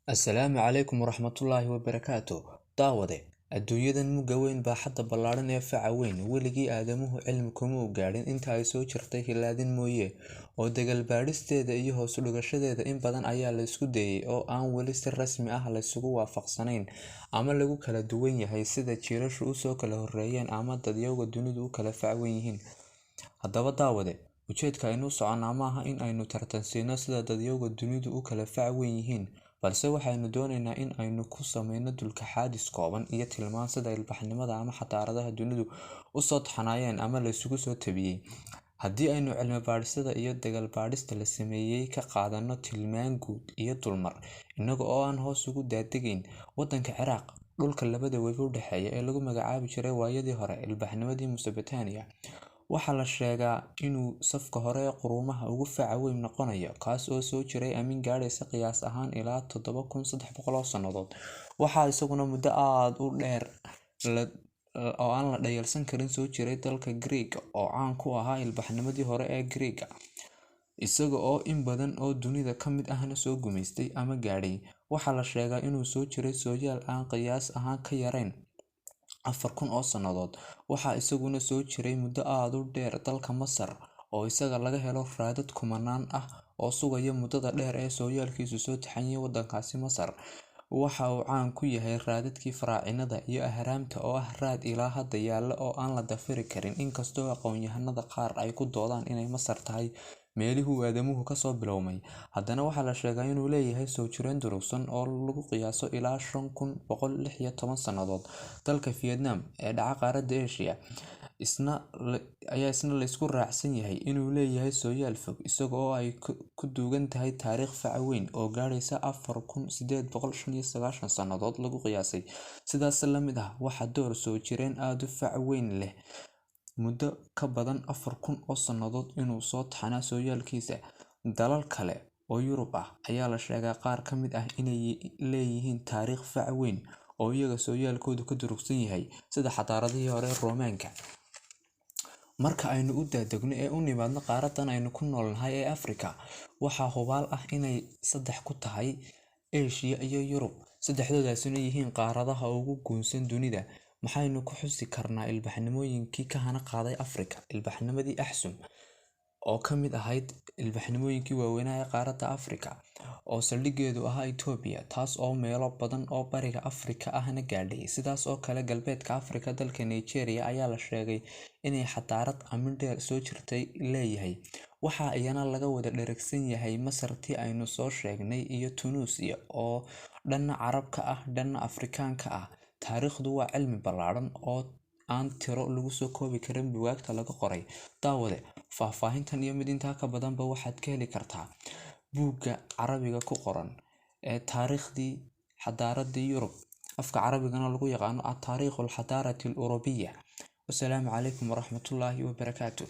Assalaamu calaykum waraxmatullaahi wabarakaatuh. Daawade, adduunyadan mugga weyn baa hadda ballaaran ee faca weyn. Weligii aadamuhu cilmi kuma u gaadhin inta ay soo jirtay hilaadin mooye, oo dagal baadhisteeda iyo hoos u dhigashadeeda in badan ayaa la isku dayay oo aan weli si rasmi ah la isugu waafaqsanayn ama lagu kala duwan yahay sida jiilashu usoo kala horreeyeen ama dadyowga dunidu u kala fac weyn yihiin. Haddaba daawade, ujeedka aynu u soconaa maaha in aynu tartansiino sida dadyowga dunidu u kala fac weyn yihiin, balse waxaynu doonaynaa in aynu ku sameyno dulka xaadis kooban iyo tilmaan sida ilbaxnimada ama xadaaradaha dunidu usoo taxanayeen ama la isugu soo tabiyey. Haddii aynu cilmi baadhisada iyo dagal baadhista la sameeyey ka qaadano tilmaan guud iyo dulmar, inaga oo aan hoos ugu daadegayn waddanka Ciraaq, dhulka labada webi u dhexeeya ee lagu magacaabi jiray waayadii hore ilbaxnimadii Mesopotamia, waxaa la sheegaa inuu safka hore ee quruumaha ugu faca weyn noqonayo, kaas oo soo jiray aamin gaadhaysa qiyaas ahaan ilaa 7300 oo sannadood. Waxaa isaguna muddo aad u dheer oo aan la dhayalsan karin soo jiray dalka Greek oo caan ku ahaa ilbaxnimadii hore ee Greek, isaga oo in badan oo dunida ka mid ahna soo gumaystay ama gaadhay. Waxaa la sheegaa inuu soo jiray sooyaal aan qiyaas ahaan ka yarayn 4000 oo sannadood. Waxaa isaguna soo jiray muddo aad u dheer dalka Masar, oo isaga laga helo raadad kumanaan ah oo sugaya muddada dheer ee sooyaalkiisu soo taxanyay waddankaasi Masar. Waxa uu caan ku yahay raadadkii faraacinada iyo ahraamta oo ah raad ilaa hadda yaalla oo aan la dafiri karin, inkastoo aqoonyahanada qaar ay ku doodaan inay Masar tahay meelihii uu aadamuhu kasoo bilowmay. Haddana waxaa la sheegaa inuu leeyahay soo jireen durugsan oo lagu qiyaaso ilaa 5116 sannadood. Dalka Vietnam ee dhaca qaaradda Aasiya ayaa isna la isku raacsan yahay inuu leeyahay sooyaal fog, isaga oo ay ku duugan tahay taariikh faca weyn oo gaadhaysa 4895 sannadood lagu qiyaasay. Sidaas la mid ah, waxaa door soo jireen aad u fac weyn leh muddo ka badan 4000 oo sannadood inuu soo taxnaa sooyaalkiisa. Dalal kale oo Yurub ah ayaa la sheegaa qaar ka mid ah inay leeyihiin taariikh fac weyn oo iyaga sooyaalkoodu ka durugsan yahay, sida xadaaradihii hore ee Roomaanka. Marka aynu u daadegno ee u nimaadno qaaradan aynu ku noolnahay ee Afrika, waxaa hubaal ah inay saddex ku tahay Aasiya iyo Yurub, saddexdoodaasina yihiin qaaradaha ugu guunsan dunida. Maxaynu ku xusi karnaa ilbaxnimooyinkii ka hana qaaday Afrika? Ilbaxnimadii Axum oo ka mid ahayd ilbaxnimooyinkii waaweynaa ee qaaradda Afrika, oo saldhiggeedu ahaa Itoobiya, taas oo meelo badan oo bariga Afrika ahna gaadhay. Sidaas oo kale galbeedka Afrika, dalka Nigeria ayaa la sheegay inay xadaarad aamin dheer soo jirtay leeyahay. Waxaa iyana laga wada dheragsan yahay Masartii aynu soo sheegnay iyo Tunuusiya oo dhanna Carabka ah dhanna Afrikaanka ah. Taariikhdu waa cilmi ballaaran oo aan tiro lagu soo koobi karin buugaagta laga qoray. Daawade, faahfaahintan iyo mid intaa ka badanba waxaad ka heli kartaa buugga Carabiga ku qoran ee taariikhdii xadaaradii Yurub, afka Carabigana lagu yaqaano At-Taariikh al-Xadaarati al-Urubiya. Wassalaamu calaykum waraxmatullaahi wabarakaatuh.